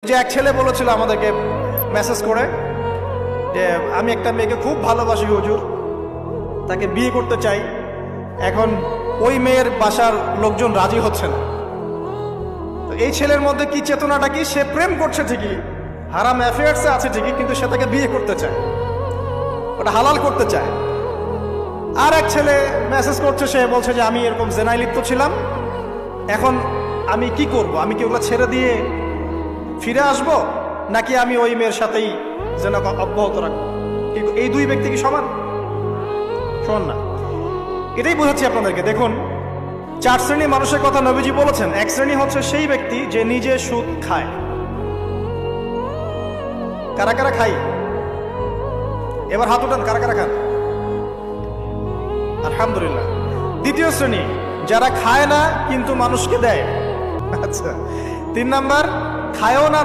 যে এক ছেলে বলেছিল আমাদেরকে মেসেজ করে যে আমি একটা মেয়েকে খুব ভালোবাসি হুজুর, তাকে বিয়ে করতে চাই। এখন ওই মেয়ের বাসার লোকজন রাজি হচ্ছে না। তো এই ছেলের মধ্যে কি চেতনাটা কি, সে প্রেম করছে ঠিকই, হারাম অ্যাফেয়ার্সে আছে ঠিকই, কিন্তু সে তাকে বিয়ে করতে চায়, ওটা হালাল করতে চায়। আর এক ছেলে মেসেজ করছে, সে বলছে যে আমি এরকম জেনায় লিপ্ত ছিলাম, এখন আমি কি করব, আমি কি ওগুলো ছেড়ে দিয়ে ফিরে আসব, নাকি আমি ওই মেয়ের সাথেই যেন অব্যাহত রাখবো? এই দুই ব্যক্তি কি সমান? সমান না। এটাই বোঝাচ্ছি আপনাদেরকে। দেখুন, চার শ্রেণীর মানুষের কথা নবীজি বলেছেন। এক শ্রেণী হচ্ছে সেই ব্যক্তি যে নিজে সুদ খায়। কারা কারা খাই? এবার হাত উঠান, কারা কারা খান? আলহামদুলিল্লাহ। দ্বিতীয় শ্রেণী যারা খায় না কিন্তু মানুষকে দেয়। আচ্ছা। তিন নাম্বার, খায়ও না,